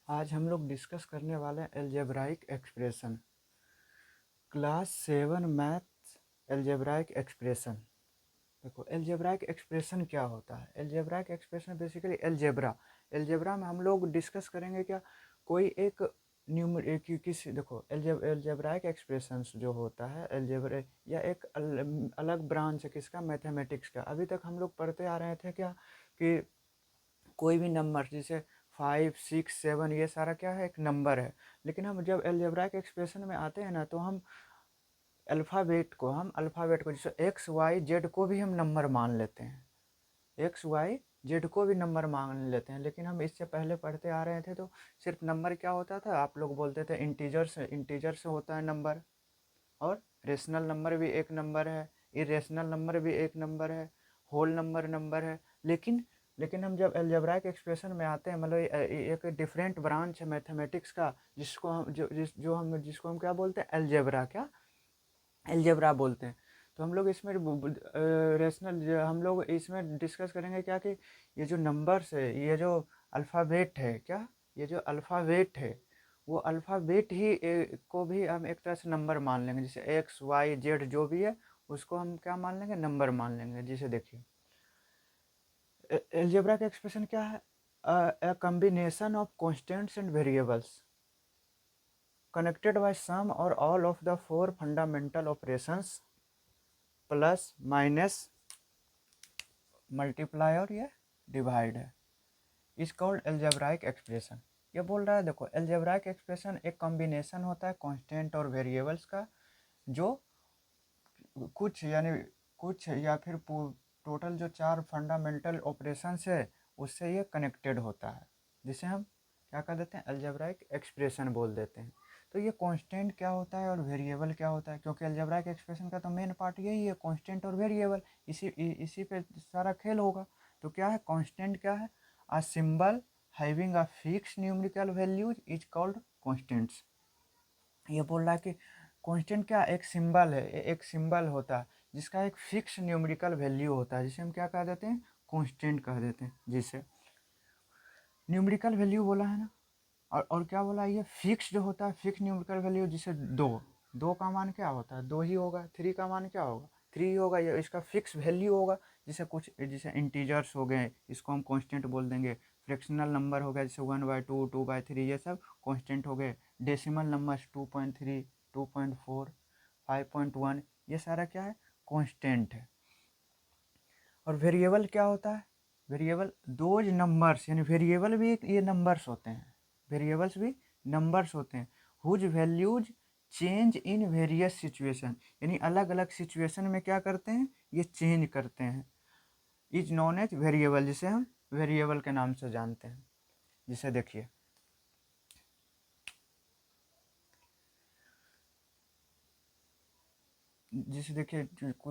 आज हम लोग डिस्कस करने वाले हैं algebraic expression. Class 7 maths algebraic expression. देखो अलजेब्राइक एक्सप्रेशन क्या होता है। अलजेब्राइक एक्सप्रेशन बेसिकली अलजेब्रा में हम लोग डिस्कस करेंगे क्या, कोई एक किसी देखो अलजेब्राइक एक्सप्रेशंस जो होता है अलजेब्रा या एक अलग ब्रांच है किसका, मैथमेटिक्स का। अभी तक हम लोग पढ़ते आ रहे थे क्या कि कोई भी नंबर जैसे 5 6 7 ये सारा क्या है, एक नंबर है। लेकिन हम जब अलजेब्राइक एक्सप्रेशन में आते हैं ना तो हम अल्फ़ाबेट को जैसे एक्स वाई जेड को भी हम नंबर मान लेते हैं। एक्स वाई जेड को भी नंबर मान लेते हैं। लेकिन हम इससे पहले पढ़ते आ रहे थे तो सिर्फ नंबर क्या होता था, आप लोग बोलते थे इंटीजर से होता है नंबर, और रेशनल नंबर भी एक नंबर है, इरेशनल नंबर भी एक नंबर है, होल नंबर नंबर है। लेकिन हम जब अलजेब्राइक एक्सप्रेशन में आते हैं, मतलब एक डिफरेंट ब्रांच है मैथमेटिक्स का, जिसको हम क्या बोलते हैं, अलजेब्रा बोलते हैं। तो हम लोग इसमें हम लोग इसमें डिस्कस करेंगे क्या कि ये जो नंबर्स है, ये जो अल्फ़ाबेट है क्या, ये जो अल्फ़ाबेट है वो अल्फ़ाबेट ही को भी हम एक तरह से नंबर मान लेंगे। जैसे एक्स वाई जेड जो भी है उसको हम क्या मान लेंगे, नंबर मान लेंगे। जैसे देखिए अलजेब्रा का एक्सप्रेशन क्या है, a combination of constants and variables connected by some or all of the four fundamental operations plus minus multiply और ये डिवाइड है, इज कॉल्ड अलजेब्राइक एक्सप्रेशन। ये बोल रहा है देखो अलजेब्राइक एक्सप्रेशन एक कॉम्बिनेशन होता है कांस्टेंट और वेरिएबल्स का, जो कुछ या फिर टोटल जो 4 फंडामेंटल ऑपरेशंस है उससे ये कनेक्टेड होता है, जिसे हम क्या कर देते हैं, अलजेब्राइक एक्सप्रेशन बोल देते हैं। तो ये कांस्टेंट क्या होता है और वेरिएबल क्या होता है, क्योंकि अलजेब्राइक एक्सप्रेशन का तो मेन पार्ट यही है, कांस्टेंट और वेरिएबल। इसी पे सारा खेल होगा। तो क्या है कांस्टेंट, क्या है, a symbol having a fix numerical values is called constants. ये बोल रहा है कि कांस्टेंट क्या, एक सिंबल है, एक सिंबल होता है जिसका एक फिक्स न्यूमेरिकल वैल्यू होता है, जिसे हम क्या कह देते हैं, कांस्टेंट कह देते हैं। जिसे न्यूमेरिकल वैल्यू बोला है ना, और क्या बोला, ये फिक्स जो होता है, फिक्स न्यूमेरिकल वैल्यू। जिसे दो दो का मान क्या होता है, दो ही होगा। थ्री का मान क्या होगा, थ्री ही होगा। ये इसका फिक्स वैल्यू होगा। जैसे इंटीजर्स हो गए, इसको हम कांस्टेंट बोल देंगे। फ्रैक्शनल नंबर हो गया जैसे 1/2 2/3, ये सब कांस्टेंट हो गए। डेसिमल नंबर 2.3 2.4 5.1, ये सारा क्या है, कांस्टेंट है। और वेरिएबल क्या होता है, वेरिएबल दोज नंबर्स, यानी वेरिएबल भी एक ये नंबर्स होते हैं, वेरिएबल्स भी नंबर्स होते हैं, whose values change in various situation, यानी अलग अलग सिचुएशन में क्या करते हैं, ये चेंज करते हैं। इज नॉन एज वेरिएबल, जिसे हम वेरिएबल के नाम से जानते हैं। जिसे देखिए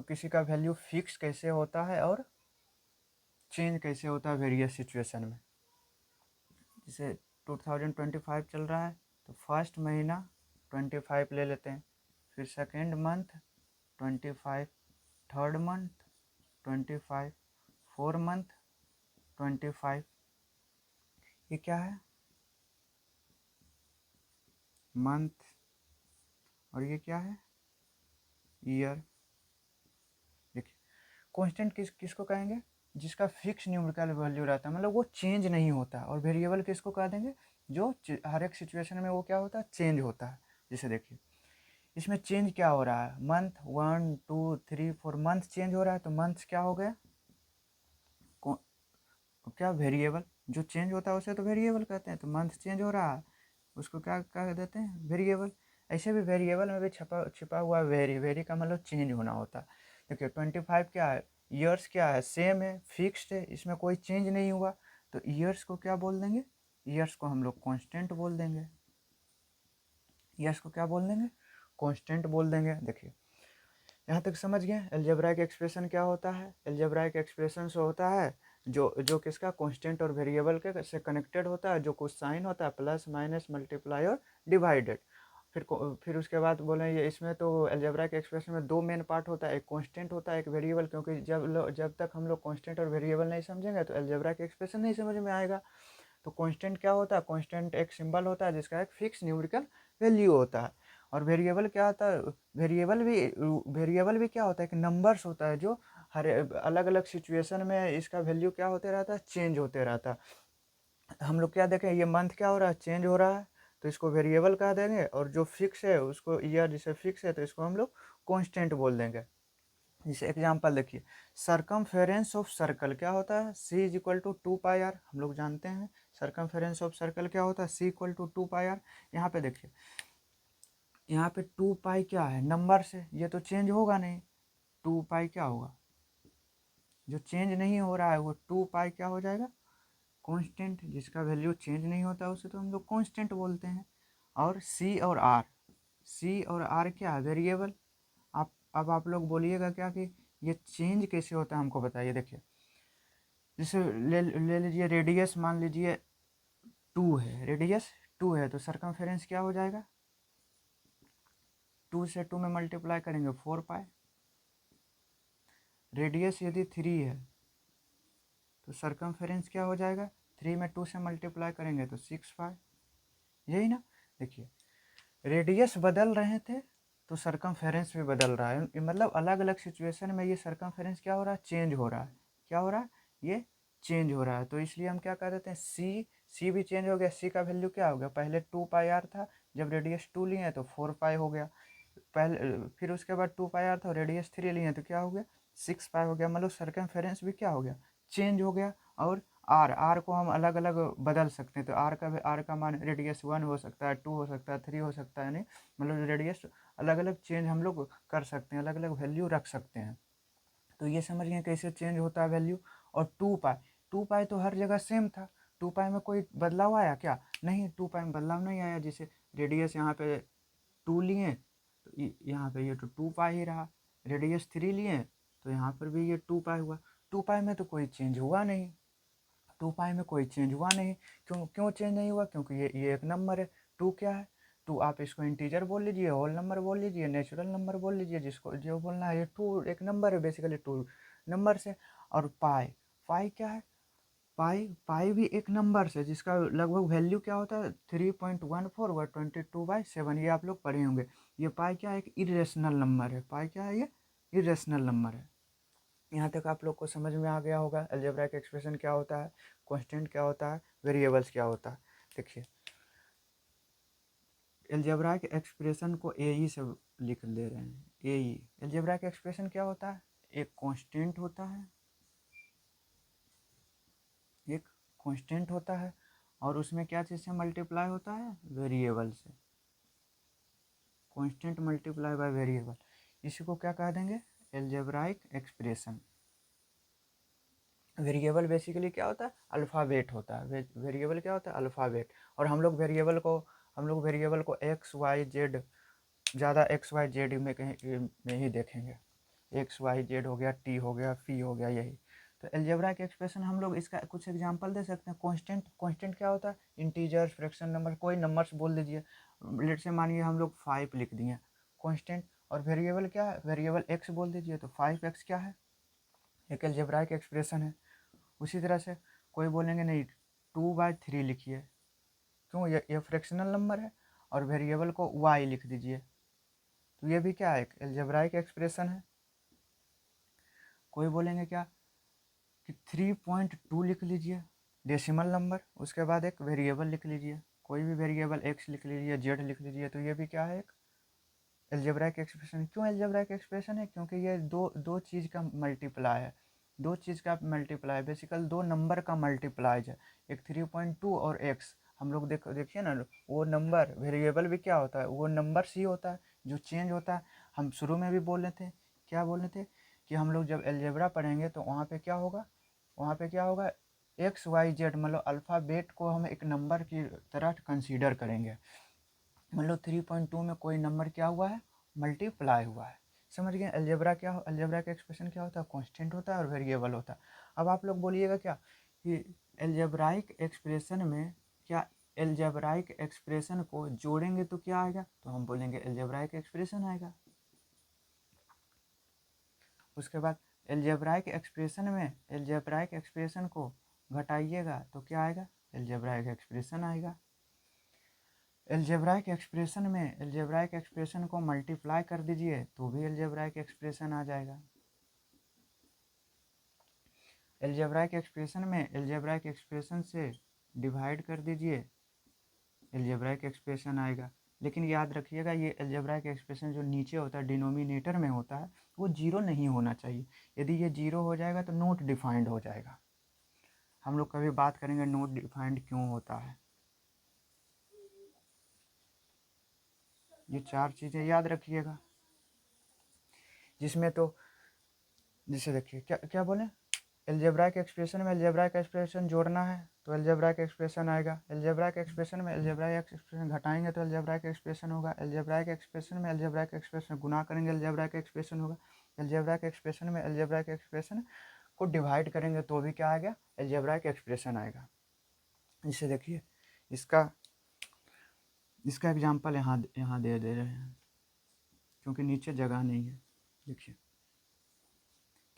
किसी का वैल्यू फिक्स कैसे होता है और चेंज कैसे होता है वेरियस सिचुएशन में। जैसे 2025 चल रहा है तो फर्स्ट महीना 25 ले लेते हैं, फिर second month 25, third month 25, four month 25। ये क्या है, मंथ, और ये क्या है, ईयर। देखिए कांस्टेंट किसको कहेंगे, जिसका फिक्स न्यूमेरिकल वैल्यू रहता है, मतलब वो चेंज नहीं होता। और वेरिएबल किसको कह देंगे, जो हर एक सिचुएशन में वो क्या होता है, चेंज होता है। जैसे देखिए इसमें चेंज क्या हो रहा है, मंथ 1 2 3 4 मंथ चेंज हो रहा है, तो मंथ क्या हो गया, क्या, वेरिएबल। जो चेंज होता है उसे तो वेरिएबल कहते हैं। तो मंथ चेंज हो रहा है, उसको क्या कह देते हैं, वेरिएबल। ऐसे भी वेरिएबल में भी छिपा हुआ वेरी, वेरी का मतलब चेंज होना होता है। देखिए 25 क्या है, ईयर्स क्या है, सेम है, फिक्स्ड है, इसमें कोई चेंज नहीं हुआ। तो ईयर्स को क्या बोल देंगे, ईयर्स को हम लोग कांस्टेंट बोल देंगे। ईयर्स को क्या बोल देंगे, कांस्टेंट बोल देंगे। देखिए यहाँ तक समझ गए अलजेब्राइक एक्सप्रेशन क्या होता है। अलजेब्राइक एक्सप्रेशन से होता है जो किसका, कांस्टेंट और वेरिएबल के से कनेक्टेड होता है, जो कुछ साइन होता है, प्लस माइनस मल्टीप्लाई और डिवाइडेड। फिर उसके बाद बोले ये इसमें तो अलजेब्राइक एक्सप्रेशन में दो मेन पार्ट होता है, एक कांस्टेंट होता है, एक वेरिएबल। क्योंकि जब तक हम लोग कांस्टेंट और वेरिएबल नहीं समझेंगे तो अलजेब्राइक एक्सप्रेशन नहीं समझ में आएगा। तो कांस्टेंट क्या होता है, कांस्टेंट एक सिंबल होता है जिसका एक फिक्स न्यूमेरिकल वैल्यू होता है। और वेरिएबल क्या होता है, वेरिएबल भी क्या होता है, एक नंबर्स होता है जो हर अलग अलग सिचुएशन में इसका वैल्यू क्या होते रहता है, चेंज होते रहता है। हम लोग क्या देखें, ये मंथ क्या हो रहा है, चेंज हो रहा है, तो इसको वेरिएबल कह देंगे, और जो फिक्स है उसको, ईयर जिसे फिक्स है तो इसको हम लोग कांस्टेंट बोल देंगे। जैसे एग्जांपल देखिए, सरकमफेरेंस ऑफ सर्कल क्या होता है, C is equal to 2 pi R, हम लोग जानते हैं सरकमफेरेंस ऑफ सर्कल क्या होता है, सी इक्वल टू 2 पाई आर। यहाँ पे देखिए, यहाँ पे 2 पाई क्या है, नंबर से, ये तो चेंज होगा नहीं, 2 पाई क्या होगा, जो चेंज नहीं हो रहा है वो 2 पाई क्या हो जाएगा, कांस्टेंट, जिसका वैल्यू चेंज नहीं होता उसे तो हम लोग कांस्टेंट बोलते हैं। और सी और आर क्या है, वेरिएबल। अब आप लोग बोलिएगा क्या कि ये चेंज कैसे होता है, हमको बताइए। देखिए, जैसे ले लीजिए रेडियस, मान लीजिए 2 है, रेडियस 2 है, तो सरकमफेरेंस क्या हो जाएगा, 2 से 2 में मल्टीप्लाई करेंगे 4 पाई। रेडियस यदि 3 है तो सरकमफेरेंस क्या हो जाएगा, 3 में 2 से मल्टीप्लाई करेंगे तो 6 पाई। यही ना, देखिए रेडियस बदल रहे थे तो सरकमफेरेंस भी बदल रहा है, मतलब अलग अलग सिचुएशन में ये सरकमफेरेंस क्या हो रहा है, चेंज हो रहा है। क्या हो रहा है, ये चेंज हो रहा है, तो इसलिए हम क्या कह देते हैं, सी भी चेंज हो गया। सी का वैल्यू क्या हो गया, पहले 2 पाई आर था, जब रेडियस 2 लिए तो 4 पाई हो गया। पहले फिर उसके बाद 2 पाई आर था, रेडियस 3 लिए तो क्या हो गया, 6 पाई हो गया। मतलब सरकमफेरेंस भी क्या हो गया, चेंज हो गया। और आर को हम अलग अलग बदल सकते हैं, तो आर का मान रेडियस 1 हो सकता है, 2 हो सकता है, 3 हो सकता है, नहीं मतलब रेडियस अलग अलग चेंज हम लोग कर सकते हैं, अलग अलग वैल्यू रख सकते हैं। तो ये समझ गए कैसे चेंज होता है वैल्यू। और 2 पाई तो हर जगह सेम था, 2 पाई में कोई बदलाव आया क्या, नहीं, 2 पाई में बदलाव नहीं आया। जैसे रेडियस यहाँ पे 2 लिए तो यहाँ पे ये तो 2 पाई ही रहा, रेडियस 3 लिए तो यहाँ पर भी ये 2 पाई हुआ। 2 पाई में तो कोई चेंज हुआ नहीं, 2 पाई में कोई चेंज हुआ नहीं। क्यों क्यों चेंज नहीं हुआ, क्योंकि ये एक नंबर है। 2 क्या है, 2 आप इसको इंटीजर बोल लीजिए, होल नंबर बोल लीजिए, नेचुरल नंबर बोल लीजिए, जिसको जो बोलना है। ये 2 एक नंबर है, बेसिकली 2 नंबर से। और पाई, पाई क्या है, पाई भी एक नंबर से, जिसका लगभग वैल्यू क्या होता है 3.14 व 22/7, ये आप लोग पढ़े होंगे। ये पाई क्या है, एक इरेशनल नंबर है। पाई क्या है, ये इरेशनल नंबर है। यहाँ तक आप लोग को समझ में आ गया होगा अलजेब्राइक एक्सप्रेशन क्या होता है, कांस्टेंट क्या होता है, वेरिएबल्स क्या होता है। देखिए, अलजेब्राइक एक्सप्रेशन को ए से लिख दे रहे हैं, ए। अलजेब्राइक एक्सप्रेशन क्या होता है, एक कांस्टेंट होता है, एक कांस्टेंट होता है, और उसमें क्या चीज़ से मल्टीप्लाई होता है, वेरिएबल से। कांस्टेंट मल्टीप्लाई बाय वेरिएबल, इसी को क्या कह देंगे, अलजेब्राइक एक्सप्रेशन। वेरिएबल बेसिकली क्या होता है, अल्फ़ाबेट होता है। वेरिएबल क्या होता है, अल्फ़ाबेट। और हम लोग वेरिएबल को एक्स वाई जेड, ज़्यादा एक्स वाई जेड में कहीं में ही देखेंगे। एक्स वाई जेड हो गया, टी हो गया, फी हो गया, यही। तो अलजेब्राइक एक्सप्रेशन हम लोग इसका कुछ एग्जांपल दे सकते हैं। कांस्टेंट क्या होता है, इंटीजर, फ्रैक्शन नंबर, कोई नंबर्स बोल दीजिए। लेट से मानिए हम लोग 5 लिख दिए कांस्टेंट। और वेरिएबल क्या है, वेरिएबल एक्स बोल दीजिए, तो 5x क्या है, एक अलजेब्राइक एक्सप्रेशन है। उसी तरह से कोई बोलेंगे नहीं 2/3 लिखिए, क्यों, ये फ्रैक्शनल नंबर है। और वेरिएबल को y लिख दीजिए, तो ये भी क्या है, एक अलजेब्राइक एक्सप्रेशन है। कोई बोलेंगे क्या कि 3.2 लिख लीजिए, डेसिमल नंबर, उसके बाद एक वेरिएबल लिख लीजिए, कोई भी वेरिएबल x लिख लीजिए, z लिख लीजिए, तो ये भी क्या है, एक अलजेब्राइक एक्सप्रेशन। क्यों अलजेब्राइक एक्सप्रेशन है, क्योंकि ये दो चीज़ का मल्टीप्लाई है, दो चीज़ का मल्टीप्लाई, बेसिकल दो नंबर का मल्टीप्लाइज है, एक 3.2 और x। हम लोग देखिए ना, वो नंबर, वेरिएबल भी क्या होता है, वो नंबर ही होता है जो चेंज होता है। हम शुरू में भी बोल रहे थे, क्या बोल रहे थे, कि हम लोग जब अलजेब्रा पढ़ेंगे तो वहाँ पे क्या होगा, वहाँ पे क्या होगा, एक्स वाई जेड, मतलब अल्फ़ाबेट को हम एक नंबर की तरह कंसीडर करेंगे। मतलब 3.2 में कोई नंबर क्या हुआ है, मल्टीप्लाई हुआ है। समझ गए, अलजेब्रा क्या हो, अलजेब्रा का एक्सप्रेशन क्या होता है, कांस्टेंट होता है और वेरिएबल होता है। अब आप लोग बोलिएगा क्या कि अलजेब्राइक एक्सप्रेशन में क्या, अलजेब्राइक एक्सप्रेशन को जोड़ेंगे तो क्या आएगा, तो हम बोलेंगे अलजेब्राइक एक्सप्रेशन आएगा। उसके बाद अलजेब्राइक एक्सप्रेशन में, अलजेब्राइक एक्सप्रेशन को घटाइएगा तो क्या आएगा, एल्जेब्राइक एक्सप्रेशन आएगा। एल्जेब्राइक एक्सप्रेशन को मल्टीप्लाई कर दीजिए तो भी एल्जेब्राइक एक्सप्रेशन आ जाएगा। एल्जेब्राइक एक्सप्रेशन से डिवाइड कर दीजिए, एल्जेब्राइक एक्सप्रेशन आएगा। लेकिन याद रखिएगा ये एल्जेब्राइक एक्सप्रेशन जो नीचे होता है डिनोमिनेटर में होता है वो जीरो नहीं होना चाहिए। यदि ये जीरो हो जाएगा तो नॉट डिफाइंड हो जाएगा। हम लोग कभी बात करेंगे नॉट डिफाइंड क्यों होता है। ये 4 चीज़ें याद रखिएगा, जिसमें तो जिसे देखिए क्या क्या बोले, एल्जेब्राइक एक्सप्रेशन में एल्जेब्राइक एक्सप्रेशन जोड़ना है तो एल्जेब्राइक एक्सप्रेशन आएगा। एल्जेब्राइक एक्सप्रेशन में एल्जेब्राइक एक्सप्रेशन घटाएंगे तो एल्जेब्राइक एक्सप्रेशन होगा। एल्जेब्राइक एक्सप्रेशन में एल्जेब्राइक एक्सप्रेशन गुना करेंगे एल्जेब्राइक एक्सप्रेशन होगा। एल्जेब्राइक एक्सप्रेशन में एल्जेब्राइक एक्सप्रेशन को डिवाइड करेंगे तो भी क्या आ गया, एल्जेब्राइक एक्सप्रेशन आएगा। इसे देखिए, इसका एग्जाम्पल यहाँ दे रहे हैं क्योंकि नीचे जगह नहीं है। देखिए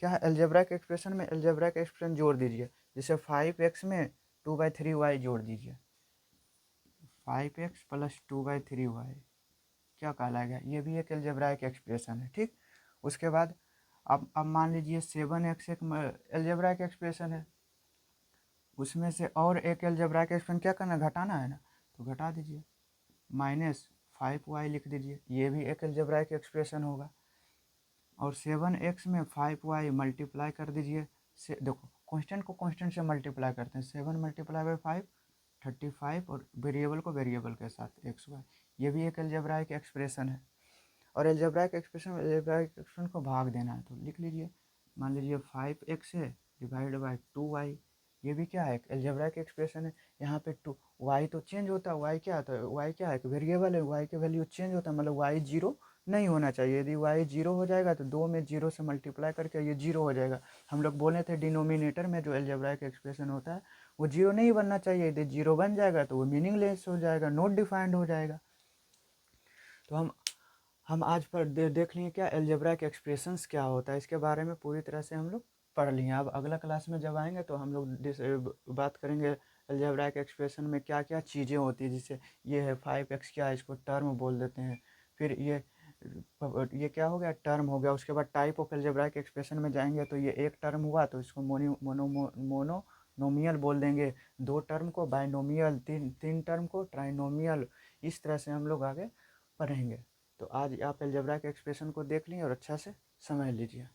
क्या है, एल्जेब्राइक एक्सप्रेशन में एल्जेब्राइक एक्सप्रेशन जोड़ दीजिए। जैसे 5x में 2/3y जोड़ दीजिए, 5x + 2/3y क्या कहलाएगा, ये भी एक एल्जेब्राइक एक्सप्रेशन है। ठीक, उसके बाद अब मान लीजिए 7x एक एल्जेब्राइक एक्सप्रेशन है, उसमें से और एक एल्जेब्राइक एक्सप्रेशन क्या करना, घटाना है ना, तो घटा दीजिए, -5y लिख दीजिए, ये भी एक एल्जेब्राइक एक्सप्रेशन होगा। और 7x में 5y मल्टीप्लाई कर दीजिए से, देखो कांस्टेंट को कांस्टेंट से मल्टीप्लाई करते हैं, 7 × 5 35 और वेरिएबल को वेरिएबल के साथ xy, ये भी एक एल्जेब्राइक एक्सप्रेशन है। और एल्जेब्राइक एक्सप्रेशन को भाग देना है तो लिख लीजिए, मान लीजिए 5x है / 2y, ये भी क्या है, एल्जेब्राइक एक्सप्रेशन है। यहाँ पे 2 y तो चेंज होता है, y क्या आता है, y क्या है, वेरिएबल है, y के वैल्यू चेंज होता है, मतलब y जीरो नहीं होना चाहिए। यदि y जीरो हो जाएगा तो 2 में 0 से मल्टीप्लाई करके ये जीरो हो जाएगा। हम लोग बोले थे डिनोमिनेटर में जो एल्जेब्राइक एक्सप्रेशन होता है वो जीरो नहीं बनना चाहिए, यदि जीरो बन जाएगा तो वो मीनिंगलेस हो जाएगा, नॉट डिफाइंड हो जाएगा। तो हम आज पर देख लिए क्या एल्जेब्राइक एक्सप्रेशंस क्या होता है, इसके बारे में पूरी तरह से हम लोग पढ़ लिए। अब अगला क्लास में जब आएंगे तो हम लोग बात करेंगे एल्जेब्राइक एक्सप्रेशन में क्या क्या चीज़ें होती है। जैसे ये है 5x, क्या है, इसको टर्म बोल देते हैं। फिर ये क्या हो गया, टर्म हो गया। उसके बाद टाइप ऑफ एल्जेब्राइक एक्सप्रेशन में जाएंगे तो ये एक टर्म हुआ तो इसको मोनोनोमियल बोल देंगे, 2 टर्म को बाइनोमियल, 3 टर्म को ट्राइनोमियल। इस तरह से हम लोग आगे पढ़ेंगे। तो आज आप एल्जेब्राइक एक्सप्रेशन को देख लीजिए और अच्छा से समझ लीजिए।